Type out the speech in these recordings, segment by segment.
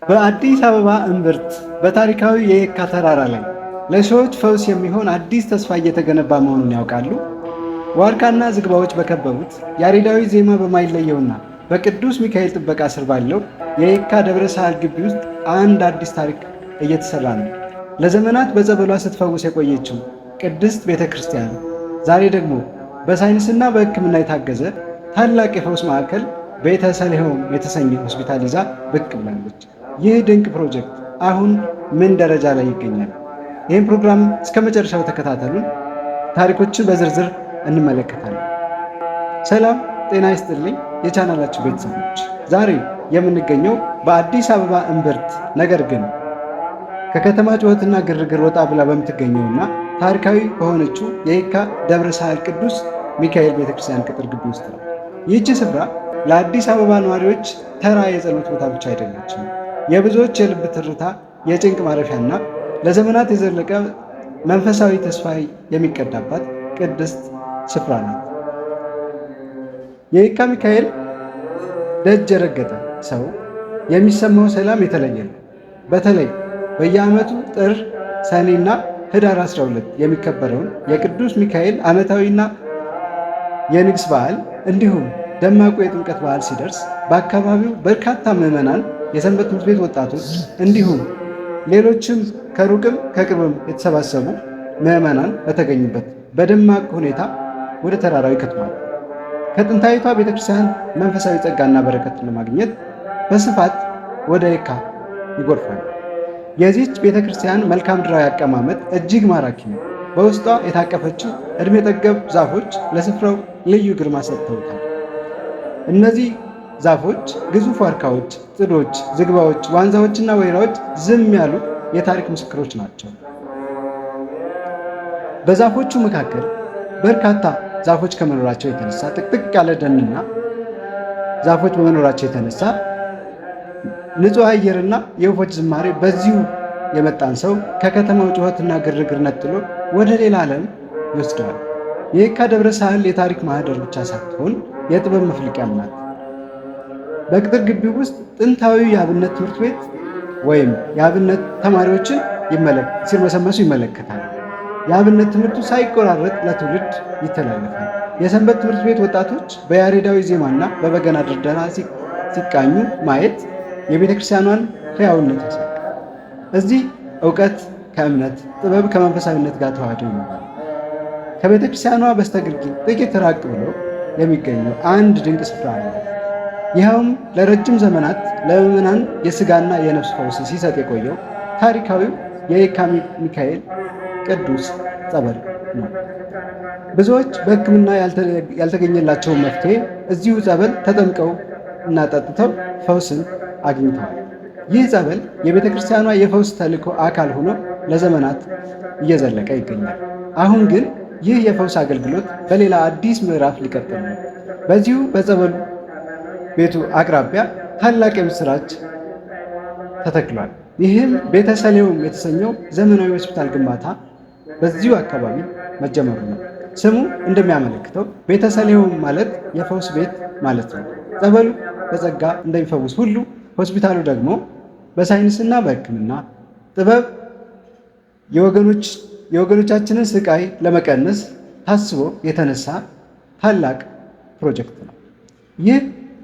በአዲስ አበባ እምብርት በታሪካዊ የየካ ተራራ ላይ ለሺዎች ፈውስ የሚሆን አዲስ ተስፋ እየተገነባ መሆኑን ያውቃሉ? ዋርካና ዝግባዎች በከበቡት ያሬዳዊ ዜማ በማይለየውና በቅዱስ ሚካኤል ጥበቃ ስር ባለው የየካ ደብረ ሳህል ግቢ ውስጥ አንድ አዲስ ታሪክ እየተሰራ ነው። ለዘመናት በጸበሏ ስትፈውስ የቆየችው ቅድስት ቤተ ክርስቲያን ዛሬ ደግሞ በሳይንስና በሕክምና የታገዘ ታላቅ የፈውስ ማዕከል ቤተ ሰሊሆም የተሰኘ ሆስፒታል ይዛ ብቅ ብላለች። ይህ ድንቅ ፕሮጀክት አሁን ምን ደረጃ ላይ ይገኛል? ይህን ፕሮግራም እስከ መጨረሻው ተከታተሉን። ታሪኮችን በዝርዝር እንመለከታለን። ሰላም ጤና ይስጥልኝ የቻናላችሁ ቤተሰቦች፣ ዛሬ የምንገኘው በአዲስ አበባ እምብርት ነገር ግን ከከተማ ጩኸትና ግርግር ወጣ ብላ በምትገኘውና ታሪካዊ በሆነችው የየካ ደብረ ሳህል ቅዱስ ሚካኤል ቤተክርስቲያን ቅጥር ግቢ ውስጥ ነው። ይህች ስፍራ ለአዲስ አበባ ነዋሪዎች ተራ የጸሎት ቦታ ብቻ አይደለችም። የብዙዎች የልብ ትርታ፣ የጭንቅ ማረፊያና ለዘመናት የዘለቀ መንፈሳዊ ተስፋ የሚቀዳባት ቅድስት ስፍራ ናት። የየካ ሚካኤል ደጅ የረገጠ ሰው የሚሰማው ሰላም የተለየ ነው። በተለይ በየዓመቱ ጥር፣ ሰኔና ህዳር 12 የሚከበረውን የቅዱስ ሚካኤል ዓመታዊና የንግስ በዓል እንዲሁም ደማቁ የጥምቀት በዓል ሲደርስ በአካባቢው በርካታ ምዕመናን፣ የሰንበት ትምህርት ቤት ወጣቶች እንዲሁም ሌሎችም ከሩቅም ከቅርብም የተሰባሰቡ ምዕመናን በተገኙበት በደማቅ ሁኔታ ወደ ተራራው ይከትማሉ። ከጥንታዊቷ ቤተክርስቲያን መንፈሳዊ ጸጋና በረከትን ለማግኘት በስፋት ወደ የካ ይጎርፋሉ። የዚህች ቤተክርስቲያን መልክዓ ምድራዊ አቀማመጥ እጅግ ማራኪ ነው። በውስጧ የታቀፈችው ዕድሜ ጠገብ ዛፎች ለስፍራው ልዩ ግርማ ሰጥተውታል። እነዚህ ዛፎች ግዙፍ ዋርካዎች፣ ጥዶች፣ ዝግባዎች፣ ዋንዛዎችና ወይራዎች ዝም ያሉ የታሪክ ምስክሮች ናቸው። በዛፎቹ መካከል በርካታ ዛፎች ከመኖራቸው የተነሳ ጥቅጥቅ ያለ ደንና ዛፎች በመኖራቸው የተነሳ ንጹህ አየርና የወፎች ዝማሬ በዚሁ የመጣን ሰው ከከተማው ጩኸትና ግርግር ነጥሎ ወደ ሌላ ዓለም ይወስደዋል። የየካ ደብረ ሳህል የታሪክ ማህደር ብቻ ሳትሆን የጥበብ መፍለቂያም ናት። በቅጥር ግቢው ውስጥ ጥንታዊ የአብነት ትምህርት ቤት ወይም የአብነት ተማሪዎችን ሲርመሰመሱ ይመለከታል። የአብነት ትምህርቱ ሳይቆራረጥ ለትውልድ ይተላለፋል። የሰንበት ትምህርት ቤት ወጣቶች በያሬዳዊ ዜማና በበገና ድርደራ ሲቃኙ ማየት የቤተ ክርስቲያኗን ሕያውነት ያሳያል። እዚህ እውቀት ከእምነት ጥበብ ከመንፈሳዊነት ጋር ተዋህዶ ይኖራል። ከቤተ ክርስቲያኗ በስተግርጌ ጥቂት ራቅ ብሎ የሚገኘው አንድ ድንቅ ስፍራ ነው። ይኸውም ለረጅም ዘመናት ለምዕመናን የሥጋና የነፍስ ፈውስ ሲሰጥ የቆየው ታሪካዊው የየካ ሚካኤል ቅዱስ ጸበል ነው። ብዙዎች በሕክምና ያልተገኘላቸውን መፍትሄ እዚሁ ጸበል ተጠምቀው እና ጠጥተው ፈውስን አግኝተዋል። ይህ ጸበል የቤተ ክርስቲያኗ የፈውስ ተልእኮ አካል ሆኖ ለዘመናት እየዘለቀ ይገኛል። አሁን ግን ይህ የፈውስ አገልግሎት በሌላ አዲስ ምዕራፍ ሊቀጥል ነው። በዚሁ በጸበሉ ቤቱ አቅራቢያ ታላቅ የምስራች ተተክሏል። ይህም ቤተ ሰሊሆም የተሰኘው ዘመናዊ ሆስፒታል ግንባታ በዚሁ አካባቢ መጀመሩ ነው። ስሙ እንደሚያመለክተው ቤተ ሰሊሆም ማለት የፈውስ ቤት ማለት ነው። ጸበሉ በጸጋ እንደሚፈውስ ሁሉ ሆስፒታሉ ደግሞ በሳይንስና በሕክምና ጥበብ የወገኖቻችንን ስቃይ ለመቀነስ ታስቦ የተነሳ ታላቅ ፕሮጀክት ነው። ይህ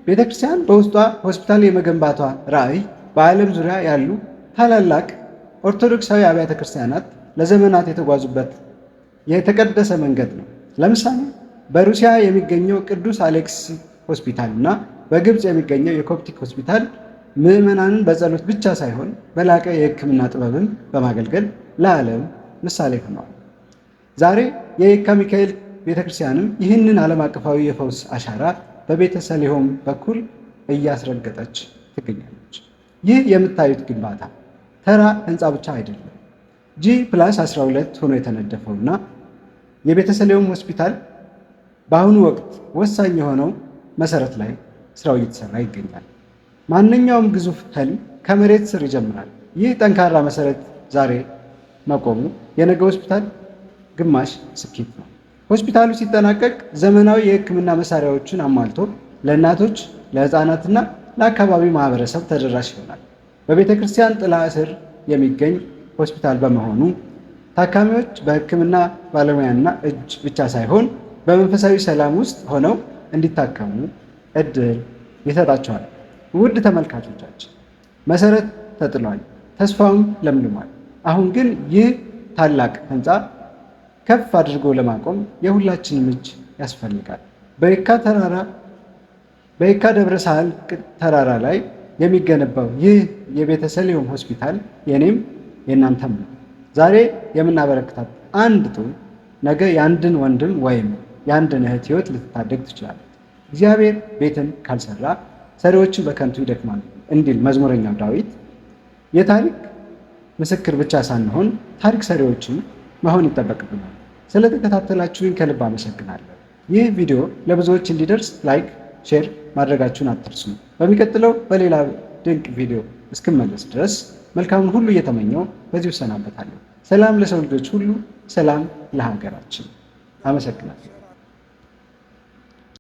ቤተ ክርስቲያን በውስጧ ሆስፒታል የመገንባቷ ራዕይ በዓለም ዙሪያ ያሉ ታላላቅ ኦርቶዶክሳዊ አብያተ ክርስቲያናት ለዘመናት የተጓዙበት የተቀደሰ መንገድ ነው። ለምሳሌ በሩሲያ የሚገኘው ቅዱስ አሌክስ ሆስፒታል እና በግብፅ የሚገኘው የኮፕቲክ ሆስፒታል ምዕመናንን በጸሎት ብቻ ሳይሆን በላቀ የሕክምና ጥበብን በማገልገል ለዓለም ምሳሌ ሆነዋል። ዛሬ የየካ ሚካኤል ቤተክርስቲያንም ይህንን ዓለም አቀፋዊ የፈውስ አሻራ በቤተ ሰሊሆም በኩል እያስረገጠች ትገኛለች። ይህ የምታዩት ግንባታ ተራ ህንፃ ብቻ አይደለም። G+12 ሆኖ የተነደፈውና የቤተ ሰሊሆም ሆስፒታል በአሁኑ ወቅት ወሳኝ የሆነው መሰረት ላይ ስራው እየተሰራ ይገኛል። ማንኛውም ግዙፍ ህልም ከመሬት ስር ይጀምራል። ይህ ጠንካራ መሰረት ዛሬ መቆሙ የነገ ሆስፒታል ግማሽ ስኬት ነው። ሆስፒታሉ ሲጠናቀቅ ዘመናዊ የሕክምና መሳሪያዎችን አሟልቶ ለእናቶች፣ ለህፃናትና ለአካባቢው ማህበረሰብ ተደራሽ ይሆናል። በቤተ ክርስቲያን ጥላ ስር የሚገኝ ሆስፒታል በመሆኑ ታካሚዎች በሕክምና ባለሙያና እጅ ብቻ ሳይሆን በመንፈሳዊ ሰላም ውስጥ ሆነው እንዲታከሙ እድል ይሰጣቸዋል። ውድ ተመልካቾቻችን መሰረት ተጥሏል፣ ተስፋውም ለምልሟል። አሁን ግን ይህ ታላቅ ህንፃ ከፍ አድርጎ ለማቆም የሁላችንም እጅ ያስፈልጋል። በየካ ደብረ ሳህል ተራራ ላይ የሚገነባው ይህ የቤተሰሊዮም ሆስፒታል የኔም የእናንተም ነው። ዛሬ የምናበረክታት አንድ ጡብ ነገ የአንድን ወንድም ወይም የአንድን እህት ህይወት ልትታደግ ትችላለች። እግዚአብሔር ቤትን ካልሰራ ሰሪዎችን በከንቱ ይደክማሉ እንዲል መዝሙረኛው ዳዊት የታሪክ ምስክር ብቻ ሳንሆን ታሪክ ሰሪዎችን መሆን ይጠበቅብናል። ስለተከታተላችሁኝ ከልብ አመሰግናለሁ። ይህ ቪዲዮ ለብዙዎች እንዲደርስ ላይክ፣ ሼር ማድረጋችሁን አትርሱ። በሚቀጥለው በሌላ ድንቅ ቪዲዮ እስክመለስ ድረስ መልካሙን ሁሉ እየተመኘው በዚሁ እሰናበታለሁ። ሰላም ለሰው ልጆች ሁሉ፣ ሰላም ለሀገራችን። አመሰግናለሁ።